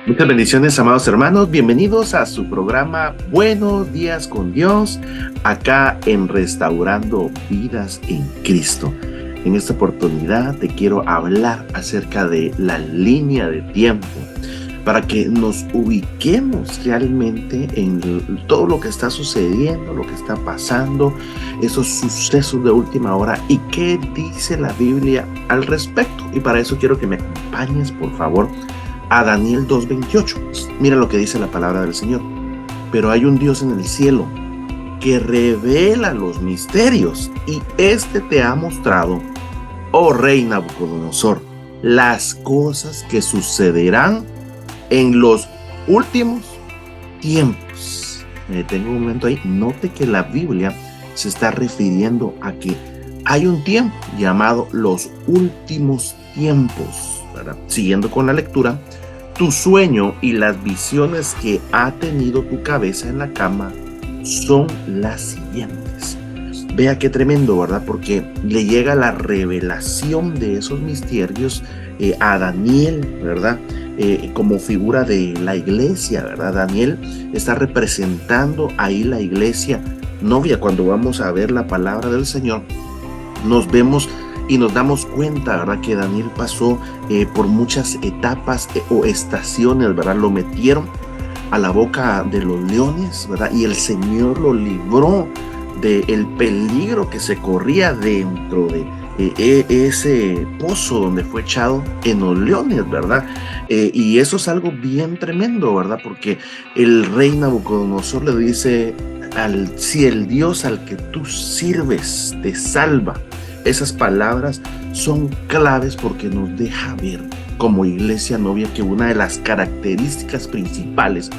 Muchas bendiciones, amados hermanos. Bienvenidos a su programa Buenos Días con Dios, acá en Restaurando Vidas en Cristo. En esta oportunidad te quiero hablar acerca de la línea de tiempo para que nos ubiquemos realmente en todo lo que está sucediendo, lo que está pasando, esos sucesos de última hora y qué dice la Biblia al respecto. Y para eso quiero que me acompañes, por favor, a Daniel 2:28. Mira lo que dice la palabra del Señor. Pero hay un Dios en el cielo que revela los misterios, y este te ha mostrado, oh rey Nabucodonosor, las cosas que sucederán en los últimos tiempos. Me detengo un momento ahí. Note que la Biblia se está refiriendo a que hay un tiempo llamado los últimos tiempos, ¿verdad? Siguiendo con la lectura, tu sueño y las visiones que ha tenido tu cabeza en la cama son las siguientes. Vea qué tremendo, ¿verdad? Porque le llega la revelación de esos misterios a Daniel, ¿verdad? Como figura de la iglesia, ¿verdad? Daniel está representando ahí la iglesia novia. Cuando vamos a ver la palabra del Señor, nos vemos y nos damos cuenta, ¿verdad?, que Daniel pasó por muchas etapas o estaciones, ¿verdad? Lo metieron a la boca de los leones, ¿verdad? Y el Señor lo libró del peligro que se corría dentro de ese pozo donde fue echado en los leones, ¿verdad? Y eso es algo bien tremendo, ¿verdad? Porque el rey Nabucodonosor le dice, si el Dios al que tú sirves te salva. Esas palabras son claves porque nos deja ver como iglesia novia que una de las características principales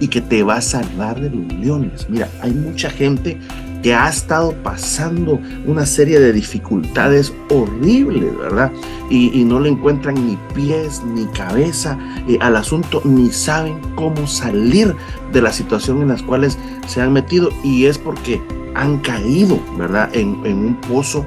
y que te va a salvar de los leones. Mira, hay mucha gente que ha estado pasando una serie de dificultades horribles, ¿verdad? Y no le encuentran ni pies ni cabeza al asunto, ni saben cómo salir de la situación en las cuales se han metido, y es porque han caído, ¿verdad?, en un pozo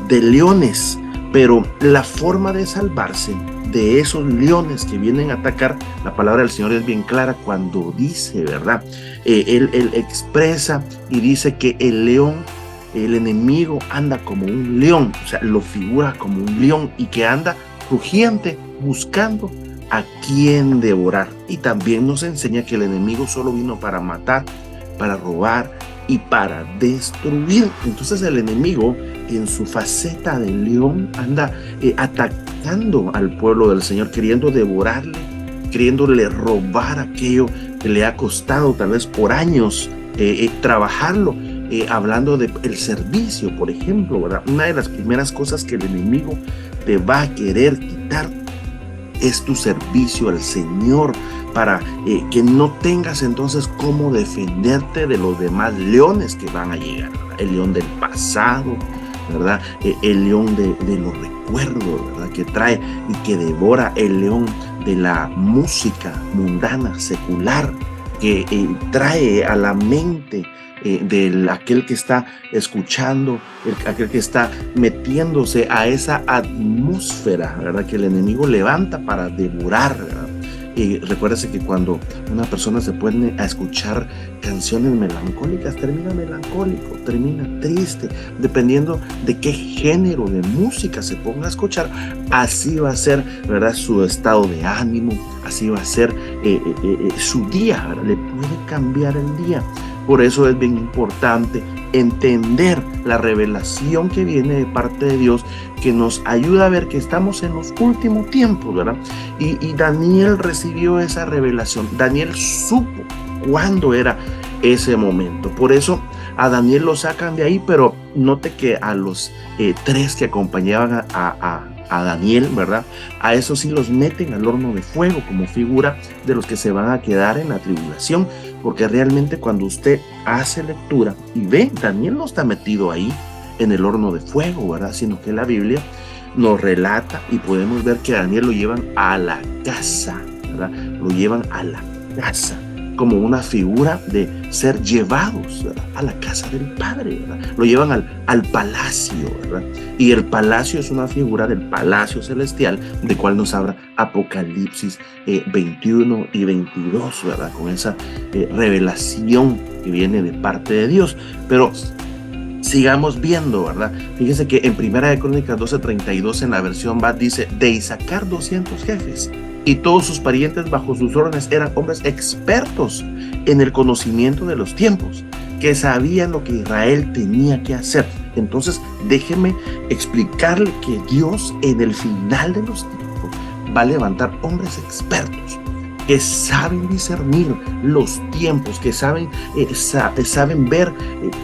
de leones. Pero la forma de salvarse de esos leones que vienen a atacar, la palabra del Señor es bien clara cuando dice, ¿verdad? Él expresa y dice que el león, el enemigo, anda como un león, o sea, lo figura como un león y que anda rugiente buscando a quien devorar. Y también nos enseña que el enemigo solo vino para matar, para robar y para destruir. Entonces el enemigo, en su faceta de león, anda atacando al pueblo del Señor, queriendo devorarle, queriéndole robar aquello que le ha costado tal vez por años trabajarlo. Hablando del servicio, por ejemplo, ¿verdad? Una de las primeras cosas que el enemigo te va a querer quitar es tu servicio al Señor, para que no tengas entonces cómo defenderte de los demás leones que van a llegar, ¿verdad? El león del pasado, ¿verdad? El león de los recuerdos, ¿verdad?, que trae y que devora, el león de la música mundana, secular, que trae a la mente de aquel que está escuchando, aquel que está metiéndose a esa atmósfera, ¿verdad?, que el enemigo levanta para devorar, ¿verdad? Y recuérdese que cuando una persona se pone a escuchar canciones melancólicas, termina melancólico, termina triste, dependiendo de qué género de música se ponga a escuchar. Así va a ser, ¿verdad?, su estado de ánimo, así va a ser su día, ¿verdad? Le puede cambiar el día. Por eso es bien importante entender la revelación que viene de parte de Dios, que nos ayuda a ver que estamos en los últimos tiempos, ¿verdad? Y Daniel recibió esa revelación. Daniel supo cuándo era ese momento. Por eso a Daniel lo sacan de ahí, pero note que a los tres que acompañaban a Daniel, ¿verdad?, a esos sí los meten al horno de fuego como figura de los que se van a quedar en la tribulación, porque realmente cuando usted hace lectura y ve, Daniel no está metido ahí en el horno de fuego, ¿verdad?, sino que la Biblia nos relata y podemos ver que a Daniel lo llevan a la casa, ¿verdad? Lo llevan a la casa. como una figura de ser llevados, ¿verdad?, a la casa del Padre, ¿verdad? Lo llevan al palacio, ¿verdad? Y el palacio es una figura del palacio celestial, de cual nos habla Apocalipsis 21 y 22, ¿verdad? Con esa revelación que viene de parte de Dios. Pero sigamos viendo, ¿verdad? Fíjese que en 1 Crónicas 12:32, en la versión BAT, dice: de Isaacar 200 jefes, y todos sus parientes bajo sus órdenes eran hombres expertos en el conocimiento de los tiempos, que sabían lo que Israel tenía que hacer. Entonces, déjeme explicarle que Dios, en el final de los tiempos, va a levantar hombres expertos que saben discernir los tiempos, que saben ver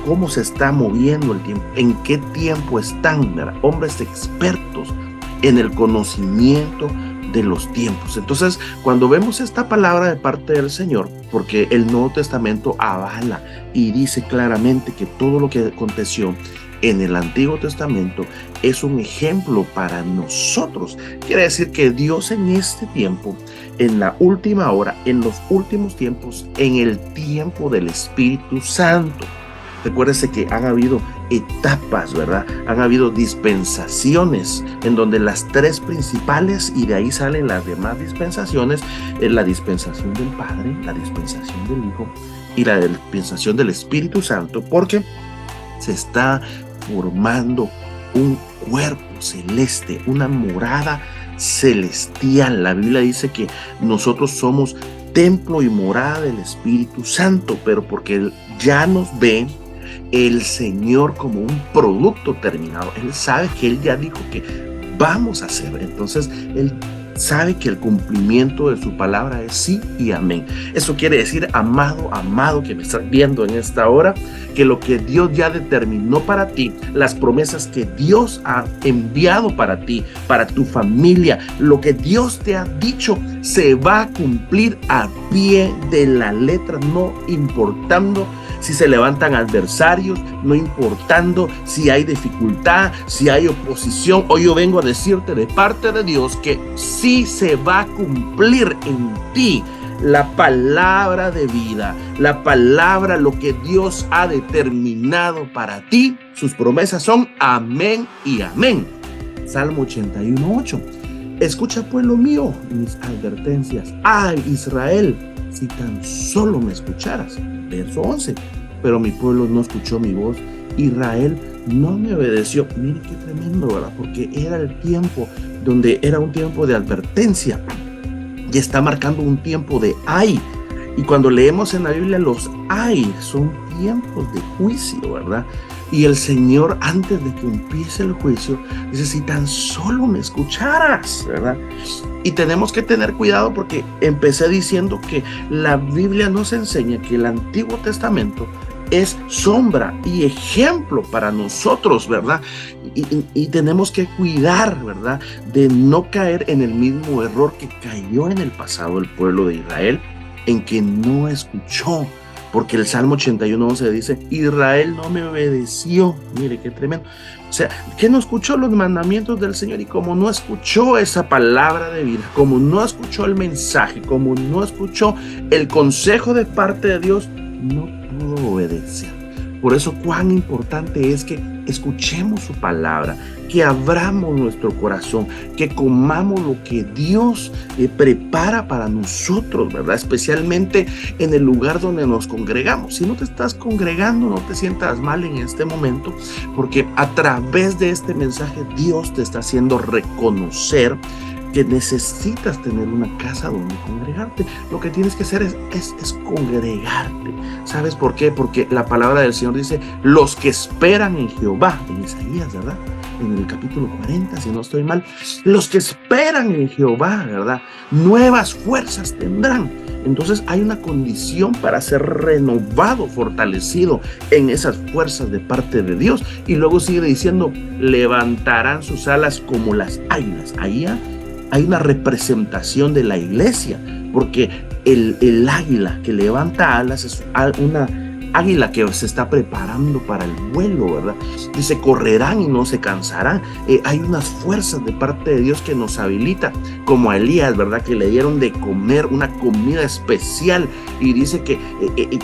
cómo se está moviendo el tiempo, en qué tiempo están, ¿verdad? Hombres expertos en el conocimiento de los tiempos. Entonces, cuando vemos esta palabra de parte del Señor, porque el Nuevo Testamento avala y dice claramente que todo lo que aconteció en el Antiguo Testamento es un ejemplo para nosotros. Quiere decir que Dios en este tiempo, en la última hora, en los últimos tiempos, en el tiempo del Espíritu Santo. Recuérdese que han habido etapas, ¿verdad? Han habido dispensaciones en donde las tres principales, y de ahí salen las demás dispensaciones, es la dispensación del Padre, la dispensación del Hijo y la dispensación del Espíritu Santo, porque se está formando un cuerpo celeste, una morada celestial. La Biblia dice que nosotros somos templo y morada del Espíritu Santo, pero porque Él ya nos ve, el Señor, como un producto terminado. Él sabe que Él ya dijo que vamos a hacer. Entonces, Él sabe que el cumplimiento de su palabra es sí y amén. Eso quiere decir, amado que me estás viendo en esta hora, que lo que Dios ya determinó para ti, las promesas que Dios ha enviado para ti, para tu familia, lo que Dios te ha dicho, se va a cumplir a pie de la letra, no importando si se levantan adversarios, no importando si hay dificultad, si hay oposición. Hoy yo vengo a decirte de parte de Dios que sí se va a cumplir en ti la palabra de vida, la palabra, lo que Dios ha determinado para ti. Sus promesas son amén y amén. Salmo 81:8. Escucha, pueblo mío, mis advertencias. Ay, Israel, si tan solo me escucharas. Verso 11. Pero mi pueblo no escuchó mi voz, Israel no me obedeció. Mire qué tremendo, ¿verdad? Porque era el tiempo donde era un tiempo de advertencia y está marcando un tiempo de ay. Y cuando leemos en la Biblia, los ay son tiempos de juicio, ¿verdad? Y el Señor, antes de que empiece el juicio, dice: si tan solo me escucharas, ¿verdad? Y tenemos que tener cuidado, porque empecé diciendo que la Biblia nos enseña que el Antiguo Testamento es sombra y ejemplo para nosotros, ¿verdad? Y tenemos que cuidar, ¿verdad?, de no caer en el mismo error que cayó en el pasado el pueblo de Israel, en que no escuchó. Porque el Salmo 81:11 dice: Israel no me obedeció. Mire qué tremendo. O sea, que no escuchó los mandamientos del Señor, y como no escuchó esa palabra de vida, como no escuchó el mensaje, como no escuchó el consejo de parte de Dios, no pudo obedecer. Por eso cuán importante es que escuchemos su palabra, que abramos nuestro corazón, que comamos lo que Dios prepara para nosotros, ¿verdad? Especialmente en el lugar donde nos congregamos. Si no te estás congregando, no te sientas mal en este momento, porque a través de este mensaje Dios te está haciendo reconocer que necesitas tener una casa donde congregarte. Lo que tienes que hacer es congregarte. ¿Sabes por qué? Porque la palabra del Señor dice: los que esperan en Jehová, en Isaías, ¿verdad?, en el capítulo 40, si no estoy mal, los que esperan en Jehová, ¿verdad?, nuevas fuerzas tendrán. Entonces hay una condición para ser renovado, fortalecido en esas fuerzas de parte de Dios. Y luego sigue diciendo: levantarán sus alas como las águilas. Ahí hay una representación de la iglesia, porque el águila que levanta alas es una águila que se está preparando para el vuelo, ¿verdad? Dice, correrán y no se cansarán. Hay unas fuerzas de parte de Dios que nos habilita, como a Elías, ¿verdad? Que le dieron de comer una comida especial y dice que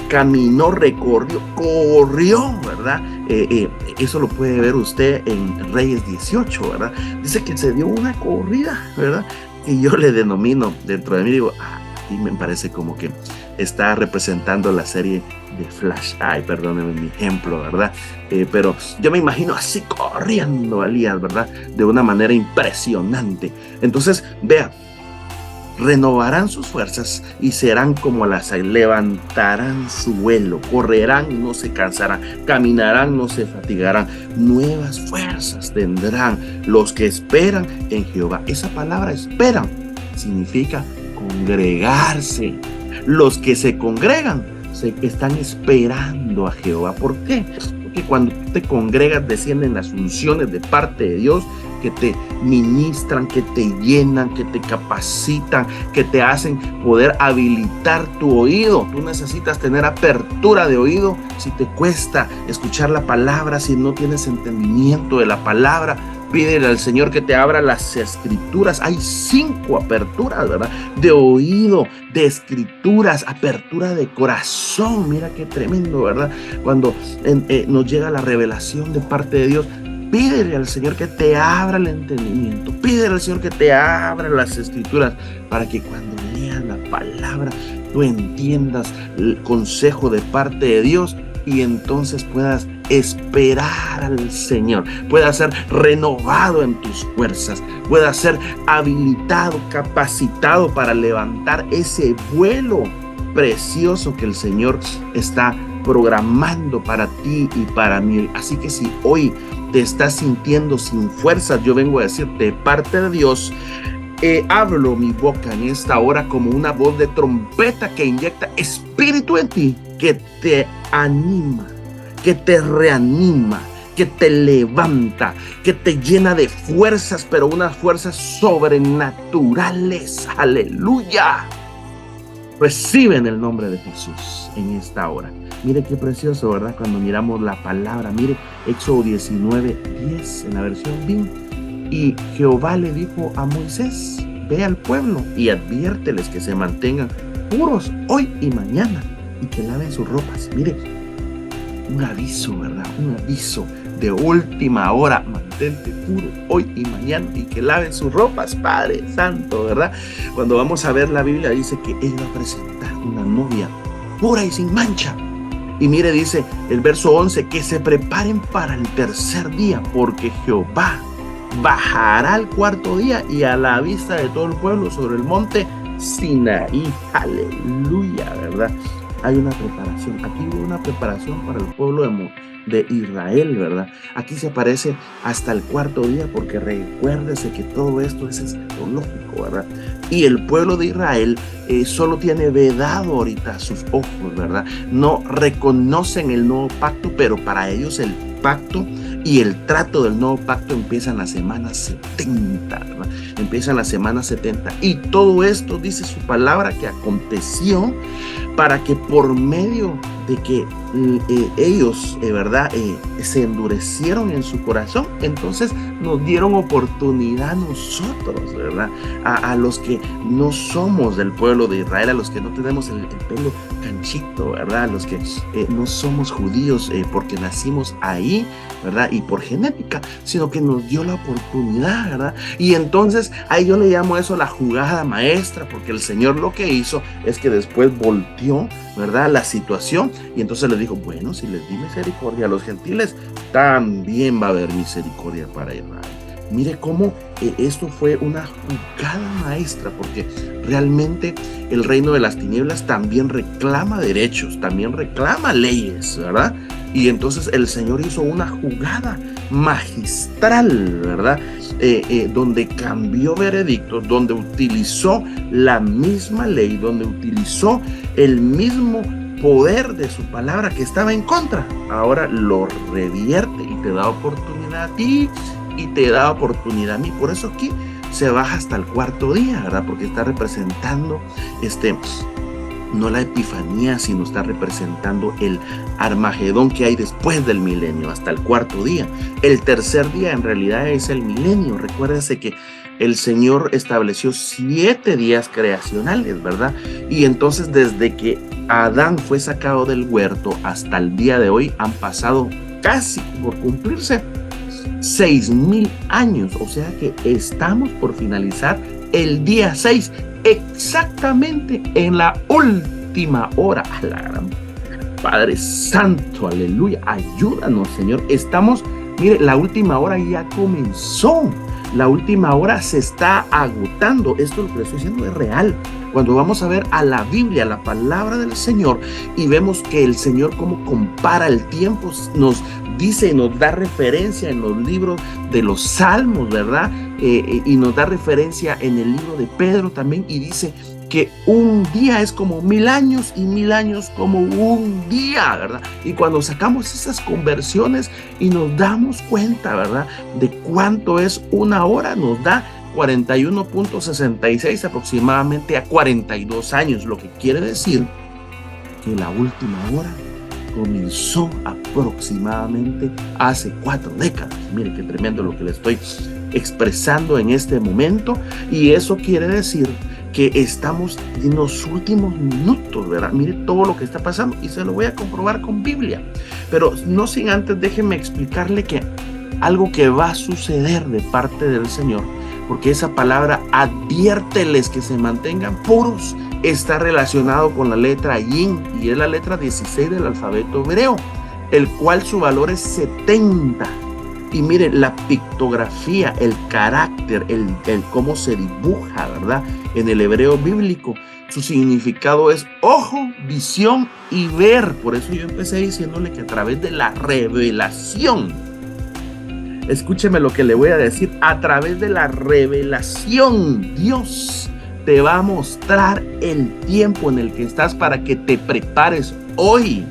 caminó, recorrió, corrió, ¿verdad? Eso lo puede ver usted en Reyes 18, ¿verdad? Dice que se dio una corrida, ¿verdad? Y yo le denomino dentro de mí, digo, y me parece como que está representando la serie de Flash. Ay, perdónenme mi ejemplo, ¿verdad? Pero yo me imagino así corriendo a Elías, ¿verdad? De una manera impresionante. Entonces, vea, renovarán sus fuerzas y serán como las águilas, levantarán su vuelo, correrán y no se cansarán, caminarán, no se fatigarán, nuevas fuerzas tendrán los que esperan en Jehová. Esa palabra esperan significa congregarse. Los que se congregan se están esperando a Jehová. ¿Por qué? Porque cuando te congregas descienden las unciones de parte de Dios que te ministran, que te llenan, que te capacitan, que te hacen poder habilitar tu oído. Tú necesitas tener apertura de oído. Si te cuesta escuchar la palabra, si no tienes entendimiento de la palabra, pídele al Señor que te abra las escrituras. Hay 5 aperturas, ¿verdad? De oído, de escrituras, apertura de corazón. Mira qué tremendo, ¿verdad? Cuando nos llega la revelación de parte de Dios, pídele al Señor que te abra el entendimiento. Pídele al Señor que te abra las escrituras para que cuando leas la palabra tú entiendas el consejo de parte de Dios y entonces puedas esperar al Señor, puedas ser renovado en tus fuerzas, puedas ser habilitado, capacitado para levantar ese vuelo precioso que el Señor está programando para ti y para mí. Así que si hoy te estás sintiendo sin fuerzas, yo vengo a decirte de parte de Dios, hablo mi boca en esta hora como una voz de trompeta que inyecta espíritu en ti, que te anima, que te reanima, que te levanta, que te llena de fuerzas, pero unas fuerzas sobrenaturales. Aleluya. Recibe en el nombre de Jesús en esta hora. Mire qué precioso, ¿verdad? Cuando miramos la palabra, mire Éxodo 19:10 en la versión BIM. Y Jehová le dijo a Moisés, ve al pueblo y adviérteles que se mantengan puros hoy y mañana y que laven sus ropas. Mire, un aviso, ¿verdad? Un aviso de última hora. Mantente puro hoy y mañana y que laven sus ropas, Padre Santo, ¿verdad? Cuando vamos a ver la Biblia dice que Él va a presentar una novia pura y sin mancha. Y mire, dice el verso 11, que se preparen para el tercer día, porque Jehová bajará al cuarto día y a la vista de todo el pueblo sobre el monte Sinaí. Aleluya, ¿verdad? Hay una preparación. Aquí hubo una preparación para el pueblo de Israel, ¿verdad? Aquí se aparece hasta el cuarto día, porque recuérdese que todo esto es escatológico, ¿verdad? Y el pueblo de Israel solo tiene vedado ahorita sus ojos, ¿verdad? No reconocen el nuevo pacto, pero para ellos el pacto y el trato del nuevo pacto empieza en la semana 70, ¿verdad? Empieza en la semana 70. Y todo esto, dice su palabra, que aconteció para que por medio de que ellos, ¿verdad? Se endurecieron en su corazón, entonces nos dieron oportunidad a nosotros, ¿verdad? A los que no somos del pueblo de Israel, a los que no tenemos el pelo canchito, ¿verdad? A los que no somos judíos porque nacimos ahí, ¿verdad? Y por genética, sino que nos dio la oportunidad, ¿verdad? Y entonces ahí yo le llamo eso la jugada maestra, porque el Señor lo que hizo es que después volteó, ¿verdad? La situación, y entonces les dijo, bueno, si les di misericordia a los gentiles, también va a haber misericordia para Israel. Mire cómo esto fue una jugada maestra, porque realmente el reino de las tinieblas también reclama derechos, también reclama leyes, ¿verdad? Y entonces el Señor hizo una jugada magistral, ¿verdad? Donde cambió veredictos, donde utilizó la misma ley, donde utilizó el mismo poder de su palabra que estaba en contra. Ahora lo revierte y te da oportunidad a ti y te da oportunidad a mí. Por eso aquí se baja hasta el cuarto día, ¿verdad? Porque está representando no la Epifanía, sino está representando el Armagedón que hay después del milenio, hasta el cuarto día. El tercer día en realidad es el milenio. Recuérdense que el Señor estableció 7 días creacionales, ¿verdad? Y entonces desde que Adán fue sacado del huerto hasta el día de hoy han pasado casi por cumplirse 6,000 años. O sea que estamos por finalizar el día 6, exactamente en la última hora. A la gran Padre Santo, aleluya, ayúdanos, Señor. Estamos, mire, la última hora ya comenzó. La última hora se está agotando. Esto lo que le estoy diciendo es real. Cuando vamos a ver a la Biblia, la palabra del Señor, y vemos que el Señor cómo compara el tiempo, nos dice y nos da referencia en los libros de los Salmos, ¿verdad? Y nos da referencia en el libro de Pedro también, y dice que un día es como 1000 años y 1000 años como un día, ¿verdad? Y cuando sacamos esas conversiones y nos damos cuenta, ¿verdad?, de cuánto es una hora, nos da 41.66 aproximadamente a 42 años, lo que quiere decir que la última hora comenzó aproximadamente hace 4 décadas. Mire qué tremendo lo que le estoy expresando en este momento, y eso quiere decir que estamos en los últimos minutos, ¿verdad? Mire todo lo que está pasando, y se lo voy a comprobar con Biblia. Pero no sin antes, déjenme explicarle que algo que va a suceder de parte del Señor, porque esa palabra adviérteles que se mantengan puros está relacionado con la letra Yin, y es la letra 16 del alfabeto hebreo, el cual su valor es 70. Y mire, la pictografía, el carácter, el cómo se dibuja, ¿verdad?, en el hebreo bíblico, su significado es ojo, visión y ver. Por eso yo empecé diciéndole que a través de la revelación, escúcheme lo que le voy a decir, a través de la revelación, Dios te va a mostrar el tiempo en el que estás para que te prepares hoy,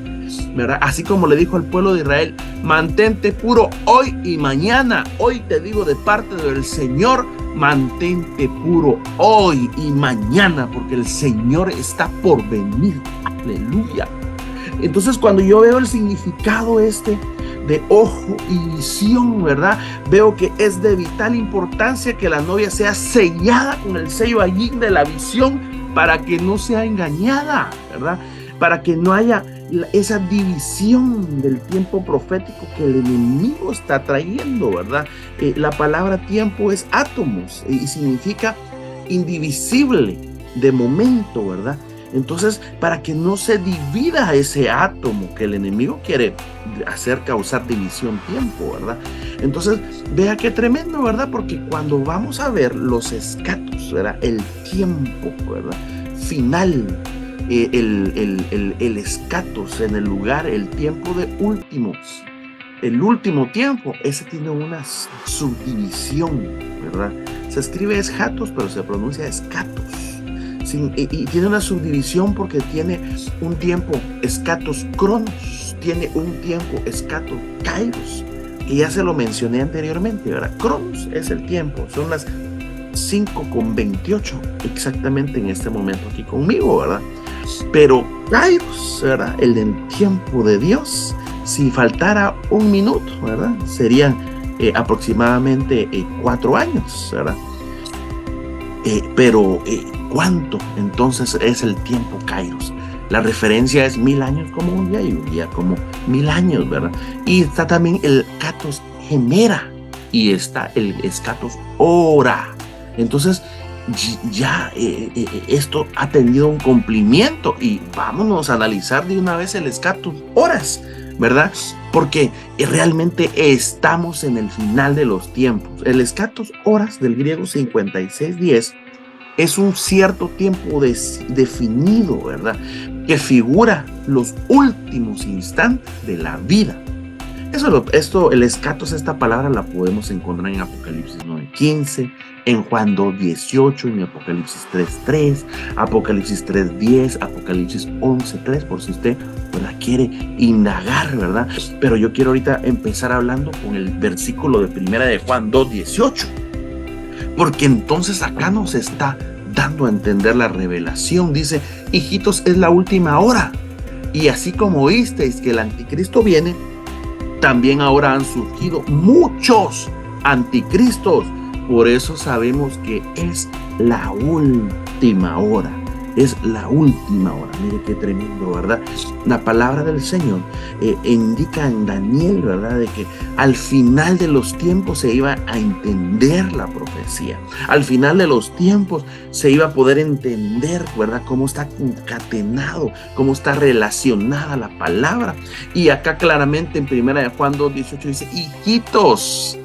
¿verdad? Así como le dijo al pueblo de Israel, mantente puro hoy y mañana. Hoy te digo de parte del Señor, mantente puro hoy y mañana, porque el Señor está por venir. Aleluya. Entonces, cuando yo veo el significado de ojo y visión, ¿verdad?, veo que es de vital importancia que la novia sea sellada con el sello allí de la visión, para que no sea engañada, ¿verdad?, para que no haya esa división del tiempo profético que el enemigo está trayendo, ¿verdad? La palabra tiempo es átomos y significa indivisible, de momento, ¿verdad? Entonces, para que no se divida ese átomo que el enemigo quiere hacer causar división tiempo, ¿verdad? Entonces, vea qué tremendo, ¿verdad? Porque cuando vamos a ver los escatos, ¿verdad?, el tiempo, ¿verdad?, final, el escatos en el lugar, el tiempo de últimos, el último tiempo, ese tiene una subdivisión, ¿verdad? Se escribe escatos, pero se pronuncia escatos. Y tiene una subdivisión porque tiene un tiempo escatos cronos, tiene un tiempo escatos kairos, que ya se lo mencioné anteriormente, ¿verdad? Cronos es el tiempo, son las 5:28 exactamente en este momento aquí conmigo, ¿verdad? Pero kairos, ¿verdad?, el del tiempo de Dios, si faltara un minuto, ¿verdad?, serían aproximadamente 4 años, ¿verdad? Pero ¿cuánto entonces es el tiempo kairos? La referencia es 1000 años como un día y un día como 1000 años, ¿verdad? Y está también el katos gemera y está el escatos hora. Entonces ya esto ha tenido un cumplimiento, y vámonos a analizar de una vez el escatos horas, ¿verdad? Porque realmente estamos en el final de los tiempos. El escatos horas, del griego 56:10, es un cierto tiempo definido, ¿verdad?, que figura los últimos instantes de la vida. El escatos, esta palabra la podemos encontrar en Apocalipsis 9:15, en Juan 2:18, en Apocalipsis 3:3, Apocalipsis 3:10, Apocalipsis 11:3, por si usted la quiere indagar, ¿verdad? Pero yo quiero ahorita empezar hablando con el versículo de primera de Juan 2:18, porque entonces acá nos está dando a entender la revelación. Dice, hijitos, es la última hora. Y así como oísteis que el anticristo viene, también ahora han surgido muchos anticristos. Por eso sabemos que es la última hora. Es la última hora. Mire qué tremendo, ¿verdad? La palabra del Señor indica en Daniel, ¿verdad? De que al final de los tiempos se iba a entender la profecía. Al final de los tiempos se iba a poder entender, ¿verdad? Cómo está concatenado, cómo está relacionada la palabra. Y acá claramente en 1 Juan 2:18 dice, hijitos,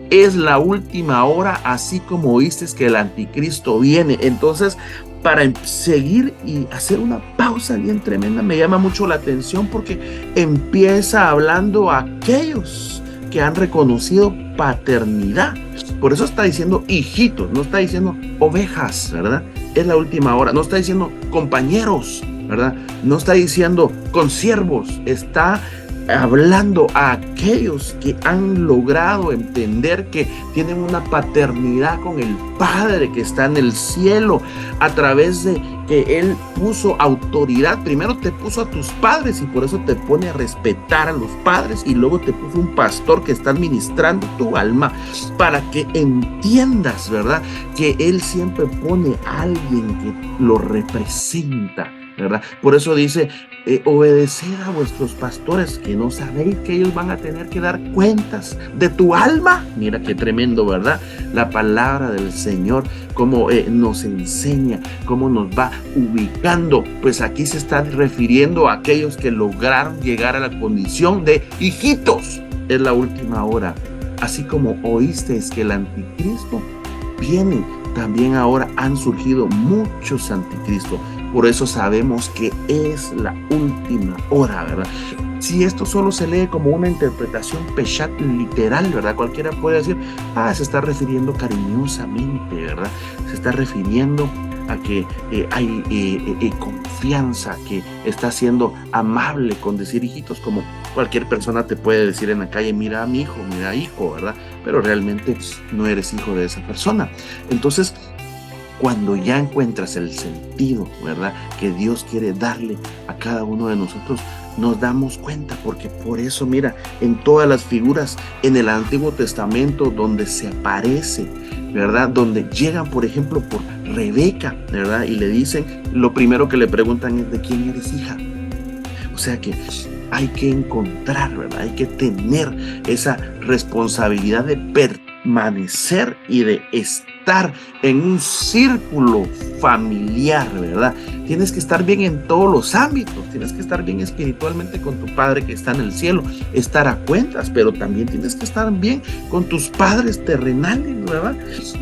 es la última hora, así como oíste que el anticristo viene. Entonces, para seguir y hacer una pausa bien tremenda, me llama mucho la atención porque empieza hablando a aquellos que han reconocido paternidad. Por eso está diciendo hijitos, no está diciendo ovejas, ¿verdad? Es la última hora. No está diciendo compañeros, ¿verdad? No está diciendo consiervos. Está hablando a aquellos que han logrado entender que tienen una paternidad con el Padre que está en el cielo, a través de que Él puso autoridad. Primero te puso a tus padres y por eso te pone a respetar a los padres, y luego te puso un pastor que está administrando tu alma para que entiendas, ¿verdad? Que Él siempre pone a alguien que lo representa, ¿verdad? Por eso dice, obedeced a vuestros pastores, que no sabéis que ellos van a tener que dar cuentas de tu alma. Mira qué tremendo, ¿verdad? La palabra del Señor, cómo nos enseña, cómo nos va ubicando. Pues aquí se está refiriendo a aquellos que lograron llegar a la condición de hijitos. Es la última hora. Así como oísteis que el anticristo viene, también ahora han surgido muchos anticristos. Por eso sabemos que es la última hora, ¿verdad? Si esto solo se lee como una interpretación peshat literal, ¿verdad? Cualquiera puede decir, se está refiriendo cariñosamente, ¿verdad? Se está refiriendo a que hay confianza, que está siendo amable con decir hijitos, como cualquier persona te puede decir en la calle, mira a mi hijo, mira hijo, ¿verdad? Pero realmente no eres hijo de esa persona. Entonces, cuando ya encuentras el sentido, ¿verdad?, que Dios quiere darle a cada uno de nosotros, nos damos cuenta, porque por eso, mira, en todas las figuras en el Antiguo Testamento donde se aparece, ¿verdad?, donde llegan, por ejemplo, por Rebeca, ¿verdad?, y le dicen, lo primero que le preguntan es, ¿de quién eres hija? O sea que hay que encontrar, ¿verdad?, hay que tener esa responsabilidad de permanecer y de estar en un círculo familiar, ¿verdad? Tienes que estar bien en todos los ámbitos, tienes que estar bien espiritualmente con tu Padre que está en el cielo, estar a cuentas, pero también tienes que estar bien con tus padres terrenales, ¿verdad?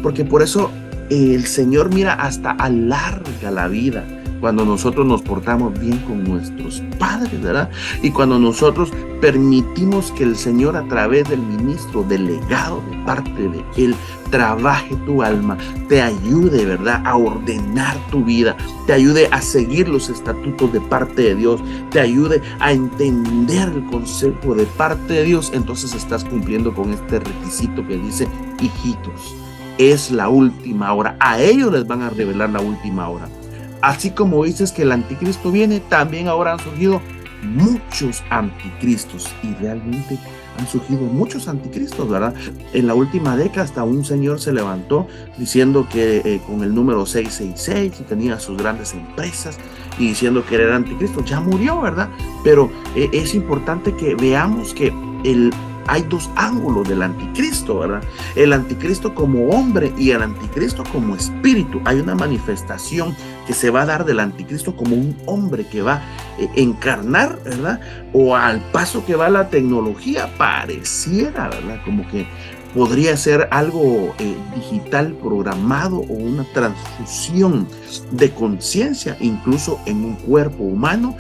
Porque por eso el Señor, mira, hasta alarga la vida cuando nosotros nos portamos bien con nuestros padres, ¿verdad? Y cuando nosotros permitimos que el Señor, a través del ministro delegado de parte de Él, trabaje tu alma, te ayude, ¿verdad?, a ordenar tu vida, te ayude a seguir los estatutos de parte de Dios, te ayude a entender el concepto de parte de Dios, entonces estás cumpliendo con este requisito que dice, hijitos, es la última hora. A ellos les van a revelar la última hora. Así como dices que el anticristo viene, también ahora han surgido muchos anticristos, y realmente han surgido muchos anticristos, ¿verdad? En la última década hasta un señor se levantó diciendo que con el número 666 y tenía sus grandes empresas y diciendo que era anticristo. Ya murió, ¿verdad? Pero es importante que veamos que hay dos ángulos del anticristo, ¿verdad? El anticristo como hombre y el anticristo como espíritu. Hay una manifestación que se va a dar del anticristo como un hombre que va a encarnar, ¿verdad? O al paso que va la tecnología, pareciera, ¿verdad?, como que podría ser algo digital programado, o una transfusión de conciencia incluso en un cuerpo humano.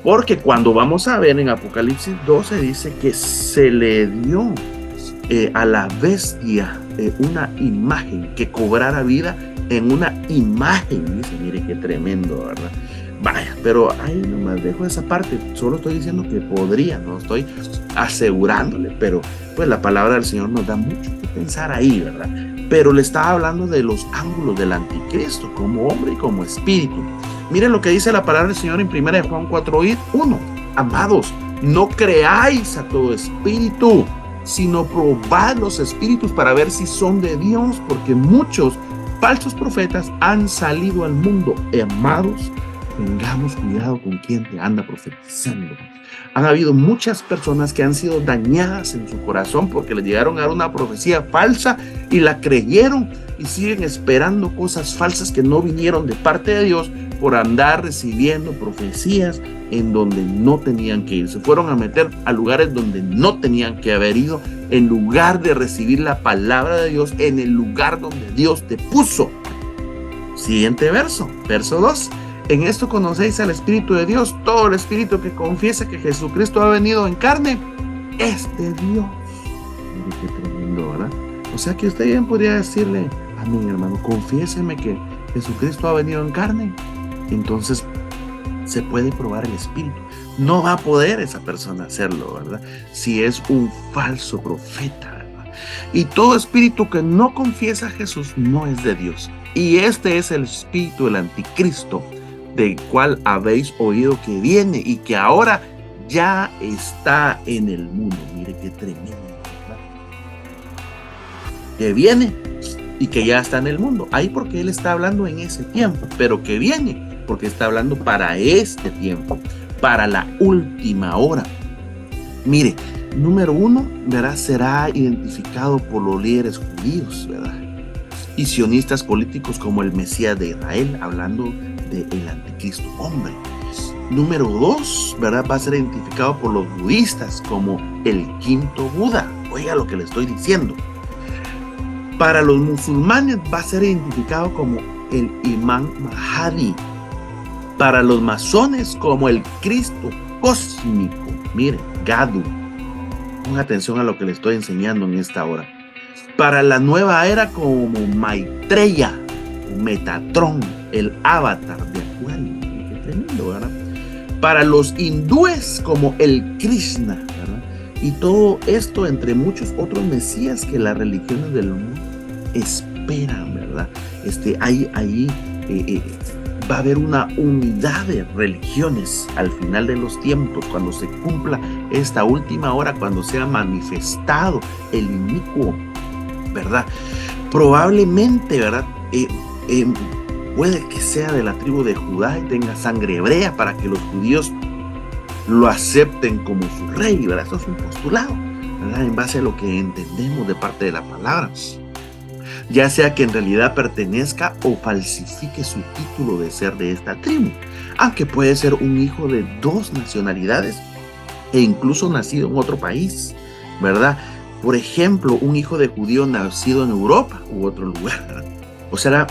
Porque cuando vamos a ver en Apocalipsis 12 dice que se le dio a la bestia una imagen, que cobrara vida en una imagen. Dice, mire qué tremendo, ¿verdad? Vaya, pero ahí nomás dejo esa parte. Solo estoy diciendo que podría, no estoy asegurándole, pero pues la palabra del Señor nos da mucho que pensar ahí, ¿verdad? Pero le estaba hablando de los ángulos del anticristo, como hombre y como espíritu. Miren lo que dice la palabra del Señor en 1 Juan 4:1. Amados, no creáis a todo espíritu, sino probad los espíritus para ver si son de Dios, porque muchos falsos profetas han salido al mundo. Amados, tengamos cuidado con quien te anda profetizando. Han habido muchas personas que han sido dañadas en su corazón porque les llegaron a dar una profecía falsa y la creyeron y siguen esperando cosas falsas que no vinieron de parte de Dios por andar recibiendo profecías en donde no tenían que ir. Se fueron a meter a lugares donde no tenían que haber ido, en lugar de recibir la palabra de Dios en el lugar donde Dios te puso. Siguiente verso, verso 2. En esto conocéis al Espíritu de Dios. Todo el espíritu que confiesa que Jesucristo ha venido en carne es de Dios. Mire qué tremendo, ¿verdad? O sea que usted bien podría decirle: amén, hermano, confiéseme que Jesucristo ha venido en carne. Entonces se puede probar el espíritu. No va a poder esa persona hacerlo, ¿verdad? Si es un falso profeta, ¿verdad? Y todo espíritu que no confiesa a Jesús no es de Dios. Y este es el espíritu del anticristo, del cual habéis oído que viene y que ahora ya está en el mundo. Mire qué tremendo, ¿verdad? Que viene y que ya está en el mundo. Ahí porque él está hablando en ese tiempo, pero que viene porque está hablando para este tiempo, para la última hora. Mire, número 1, ¿verdad? Será identificado por los líderes judíos, ¿verdad? Y sionistas políticos como el Mesías de Israel, hablando del anticristo hombre. Número 2, ¿verdad? Va a ser identificado por los budistas como el quinto Buda. Oiga lo que le estoy diciendo. Para los musulmanes va a ser identificado como el Imam Mahdi. Para los masones como el Cristo cósmico. Miren, Gadu. Ponga atención a lo que le estoy enseñando en esta hora. Para la nueva era como Maitreya, Metatron, el avatar de Acuario. Qué tremendo, ¿verdad? Para los hindúes como el Krishna, ¿verdad? Y todo esto entre muchos otros mesías que las religiones del mundo esperan, ¿verdad? Ahí va a haber una unidad de religiones al final de los tiempos, cuando se cumpla esta última hora, cuando sea manifestado el inicuo, ¿verdad? Probablemente, ¿verdad? Puede que sea de la tribu de Judá y tenga sangre hebrea para que los judíos lo acepten como su rey, ¿verdad? Eso es un postulado, ¿verdad? En base a lo que entendemos de parte de la palabra. Ya sea que en realidad pertenezca o falsifique su título de ser de esta tribu, aunque puede ser un hijo de 2 nacionalidades e incluso nacido en otro país, ¿verdad? Por ejemplo, un hijo de judío nacido en Europa u otro lugar, ¿verdad? O sea,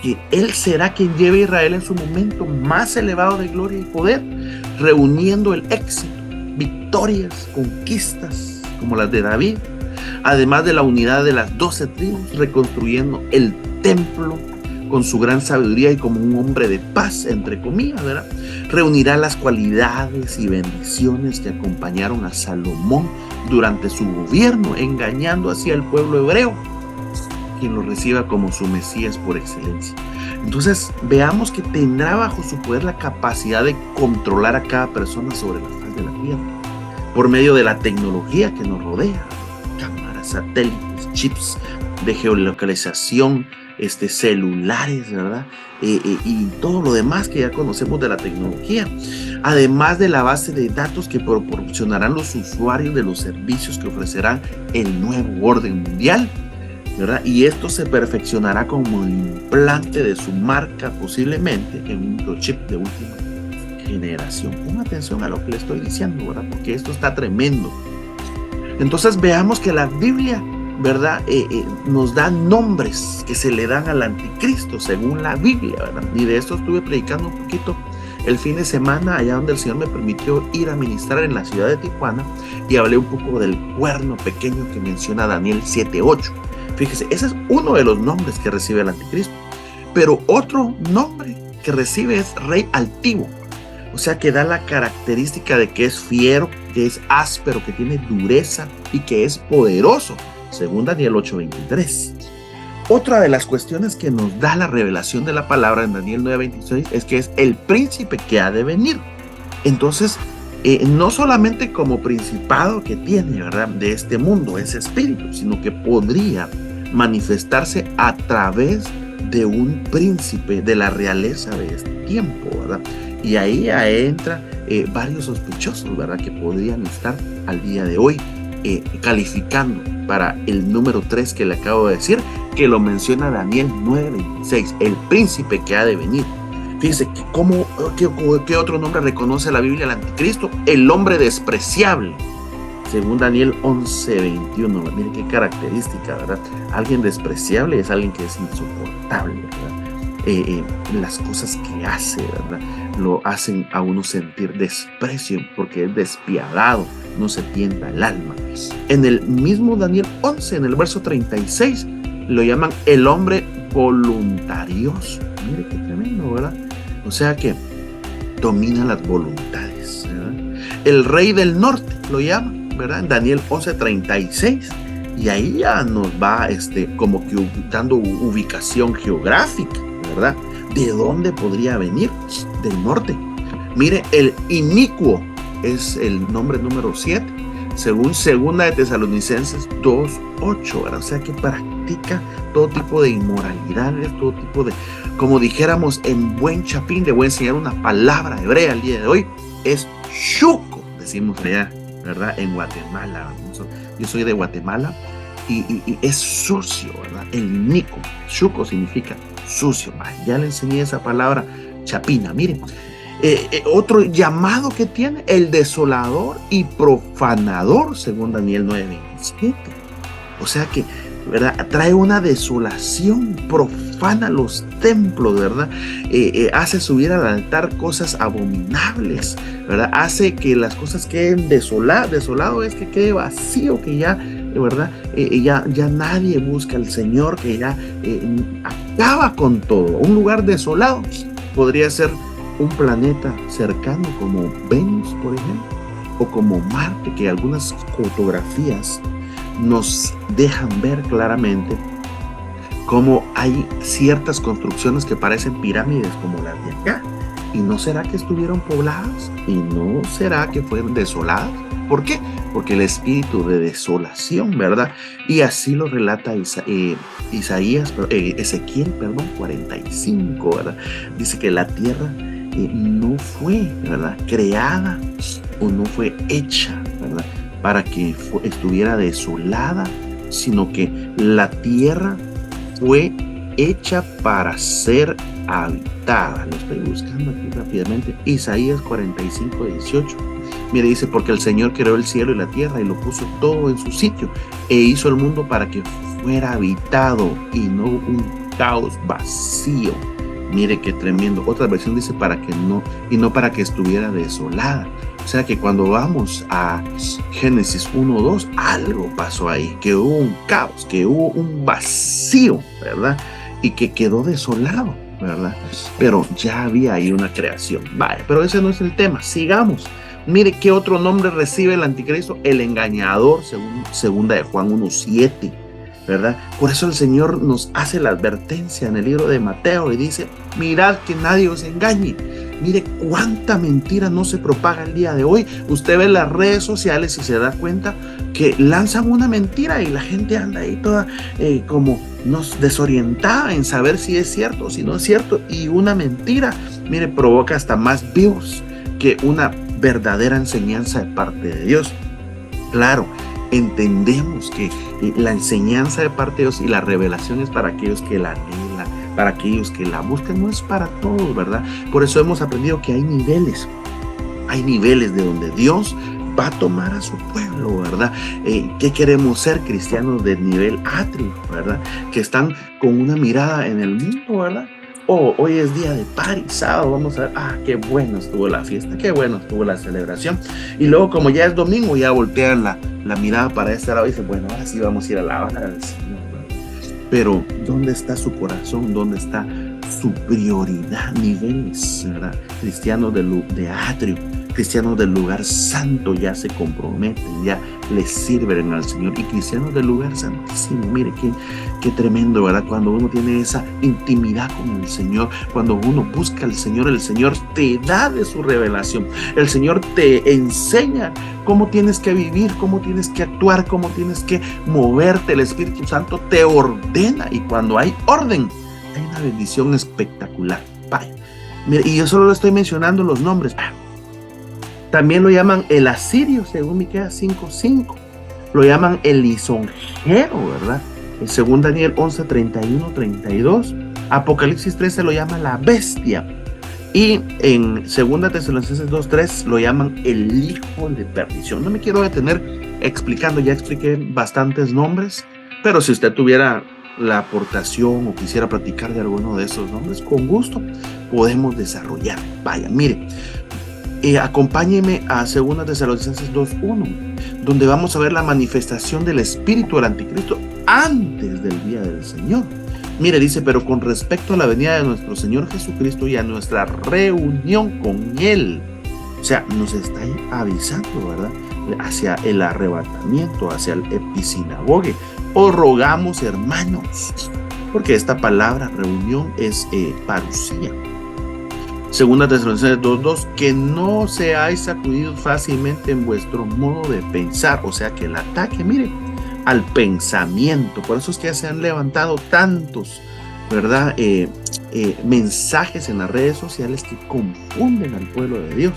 que él será quien lleve a Israel en su momento más elevado de gloria y poder, reuniendo el éxito, victorias, conquistas como las de David, además de la unidad de las 12 tribus, reconstruyendo el templo con su gran sabiduría y como un hombre de paz, entre comillas, ¿verdad? Reunirá las cualidades y bendiciones que acompañaron a Salomón durante su gobierno, engañando así al pueblo hebreo, quien lo reciba como su Mesías por excelencia. Entonces, veamos que tendrá bajo su poder la capacidad de controlar a cada persona sobre la faz de la tierra, por medio de la tecnología que nos rodea, cámaras, satélites, chips de geolocalización, celulares, ¿verdad? Y todo lo demás que ya conocemos de la tecnología, además de la base de datos que proporcionarán los usuarios de los servicios que ofrecerán el nuevo orden mundial, ¿verdad? Y esto se perfeccionará como el implante de su marca, posiblemente en un microchip de última generación. Ponga atención a lo que le estoy diciendo, ¿verdad? Porque esto está tremendo. Entonces veamos que la Biblia, ¿verdad? Nos da nombres que se le dan al anticristo según la Biblia, ¿verdad? Y de esto estuve predicando un poquito el fin de semana, allá donde el Señor me permitió ir a ministrar en la ciudad de Tijuana, y hablé un poco del cuerno pequeño que menciona Daniel 7:8. Fíjese, ese es uno de los nombres que recibe el anticristo. Pero otro nombre que recibe es rey altivo. O sea, que da la característica de que es fiero, que es áspero, que tiene dureza y que es poderoso, según Daniel 8:23. Otra de las cuestiones que nos da la revelación de la palabra en Daniel 9:26 es que es el príncipe que ha de venir. Entonces, no solamente como principado que tiene, ¿verdad?, de este mundo, ese espíritu, sino que podría manifestarse a través de un príncipe de la realeza de este tiempo, ¿verdad? Y ahí entra varios sospechosos, ¿verdad?, que podrían estar al día de hoy calificando para el número 3 que le acabo de decir, que lo menciona Daniel 9:26, el príncipe que ha de venir. Fíjense, ¿qué otro nombre reconoce la Biblia al anticristo? El hombre despreciable, según Daniel 11:21. Miren qué característica, ¿verdad? Alguien despreciable es alguien que es insoportable, ¿verdad? Las cosas que hace, ¿verdad?, lo hacen a uno sentir desprecio porque es despiadado, no se tienta el alma. En el mismo Daniel 11, en el verso 36, lo llaman el hombre voluntarioso. Mire qué tremendo, ¿verdad? O sea que domina las voluntades, ¿verdad? El rey del norte lo llaman, ¿verdad? En Daniel 11:36. Y ahí ya nos va como que dando ubicación geográfica, ¿verdad? ¿De dónde podría venir? Del norte. Mire, el inicuo es el nombre número 7, según 2 de Tesalonicenses 2:8, ¿verdad? O sea que practica todo tipo de inmoralidades, todo tipo de, como dijéramos en buen chapín, le voy a enseñar una palabra hebrea el día de hoy, es chuco, decimos allá, ¿verdad?, en Guatemala. Yo soy de Guatemala y es sucio, ¿verdad? El inicuo, chuco significa sucio. Ya le enseñé esa palabra chapina. Miren, otro llamado que tiene, el desolador y profanador, según Daniel 9:27. O sea que, ¿verdad?, trae una desolación, profana los templos, ¿verdad? Hace subir al altar cosas abominables, ¿verdad? Hace que las cosas queden desoladas. Desolado es que quede vacío, que ya, ¿verdad?, ya nadie busca al Señor, que ya acaba con todo. Un lugar desolado podría ser un planeta cercano como Venus, por ejemplo, o como Marte, que algunas fotografías nos dejan ver claramente cómo hay ciertas construcciones que parecen pirámides como las de acá. ¿Y no será que estuvieron pobladas? ¿Y no será que fueron desoladas? ¿Por qué? Porque el espíritu de desolación, ¿verdad? Y así lo relata Ezequiel 45, ¿verdad? Dice que la tierra no fue, ¿verdad?, creada o no fue hecha, ¿verdad?, para que estuviera desolada, sino que la tierra fue hecha para ser habitada. Lo estoy buscando aquí rápidamente. Isaías 45:18. Mire, dice, porque el Señor creó el cielo y la tierra y lo puso todo en su sitio e hizo el mundo para que fuera habitado y no un caos vacío. Mire qué tremendo. Otra versión dice no para que estuviera desolada. O sea que cuando vamos a Génesis 1:2, algo pasó ahí, que hubo un caos, que hubo un vacío, ¿verdad? Y que quedó desolado, ¿verdad? Pero ya había ahí una creación. Vale, pero ese no es el tema. Sigamos. Mire qué otro nombre recibe el anticristo, el engañador, según 2 de Juan 1:7. ¿Verdad? Por eso el Señor nos hace la advertencia en el libro de Mateo y dice, mirad que nadie os engañe. Mire cuánta mentira no se propaga el día de hoy. Usted ve las redes sociales y se da cuenta que lanzan una mentira y la gente anda ahí toda como desorientada en saber si es cierto o si no es cierto. Y una mentira, mire, provoca hasta más views que una verdadera enseñanza de parte de Dios. Claro, entendemos que la enseñanza de parte de Dios y la revelación es para aquellos que la anhelan, para aquellos que la buscan, no es para todos, ¿verdad? Por eso hemos aprendido que hay niveles de donde Dios va a tomar a su pueblo, ¿verdad? ¿Qué queremos ser? Cristianos de nivel atrio, ¿verdad? Que están con una mirada en el mundo, ¿verdad? Hoy es día de party, sábado, vamos a ver, qué bueno estuvo la fiesta, qué bueno estuvo la celebración. Y luego, como ya es domingo, ya voltean la mirada para este lado y dicen, bueno, ahora sí vamos a ir a alabar al Señor. Pero, ¿dónde está su corazón? ¿Dónde está su prioridad, niveles, ¿verdad? Cristianos de atrio, cristianos del lugar santo ya se comprometen, ya les sirven al Señor, y cristianos del lugar santísimo. Mire qué tremendo, ¿verdad? Cuando uno tiene esa intimidad con el Señor, cuando uno busca al Señor, el Señor te da de su revelación, el Señor te enseña cómo tienes que vivir, cómo tienes que actuar, cómo tienes que moverte. El Espíritu Santo te ordena, y cuando hay orden, hay una bendición espectacular. Vaya. Mire, y yo solo le estoy mencionando los nombres. También lo llaman el asirio, según Miqueas 5:5. Lo llaman el lisonjero, ¿verdad? Según Daniel 11, 31, 32. Apocalipsis 13 lo llama la bestia. Y en 2 Tesalonicenses 2:3 lo llaman el hijo de perdición. No me quiero detener explicando, ya expliqué bastantes nombres, pero si usted tuviera la aportación o quisiera platicar de alguno de esos nombres, con gusto podemos desarrollar. Vaya, mire. Acompáñeme a 2 Tesalonicenses 2:1, donde vamos a ver la manifestación del espíritu del anticristo antes del día del Señor. Mire, dice: pero con respecto a la venida de nuestro Señor Jesucristo y a nuestra reunión con Él, o sea, nos está avisando, ¿verdad?, hacia el arrebatamiento, hacia el episinagoge. Os rogamos, hermanos, porque esta palabra reunión es parusía. 2 Tesalonicenses 2:2, que no seáis sacudidos fácilmente en vuestro modo de pensar. O sea, que el ataque, mire, al pensamiento. Por eso es que ya se han levantado tantos, ¿verdad?, mensajes en las redes sociales que confunden al pueblo de Dios.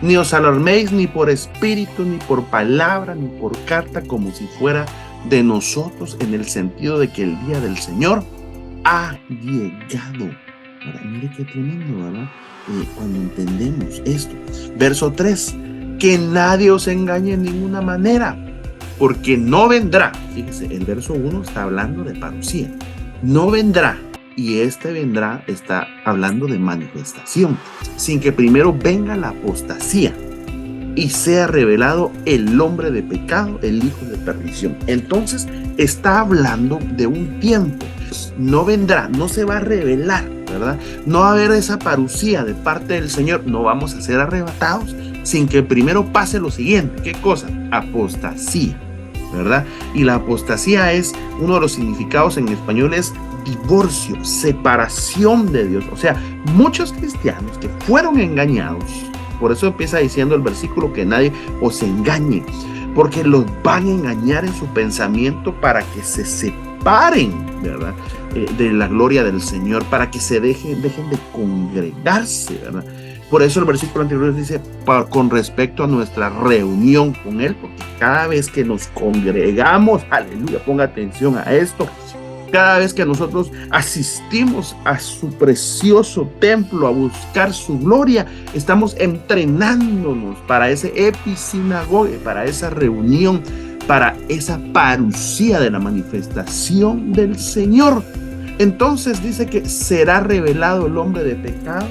Ni os alarméis ni por espíritu, ni por palabra, ni por carta, como si fuera de nosotros, en el sentido de que el día del Señor ha llegado. Ahora, mire qué tremendo, ¿verdad? Cuando entendemos esto. Verso 3, que nadie os engañe en ninguna manera, porque no vendrá. Fíjese, el verso 1 está hablando de parusía. No vendrá, y vendrá está hablando de manifestación, sin que primero venga la apostasía y sea revelado el hombre de pecado, el hijo de perdición. Entonces está hablando de un tiempo. No vendrá, no se va a revelar, ¿verdad? No va a haber esa parusía de parte del Señor. No vamos a ser arrebatados sin que primero pase lo siguiente. ¿Qué cosa? Apostasía, ¿verdad? Y la apostasía es, uno de los significados en español es divorcio, separación de Dios. O sea, muchos cristianos que fueron engañados, por eso empieza diciendo el versículo que nadie os engañe, porque los van a engañar en su pensamiento para que se separen, ¿verdad?, de la gloria del Señor, para que se dejen de congregarse, ¿verdad? Por eso el versículo anterior dice, con respecto a nuestra reunión con Él, porque cada vez que nos congregamos, aleluya, ponga atención a esto, cada vez que nosotros asistimos a su precioso templo a buscar su gloria, estamos entrenándonos para ese episinagoge, para esa reunión, para esa parusía de la manifestación del Señor. Entonces dice que será revelado el hombre de pecado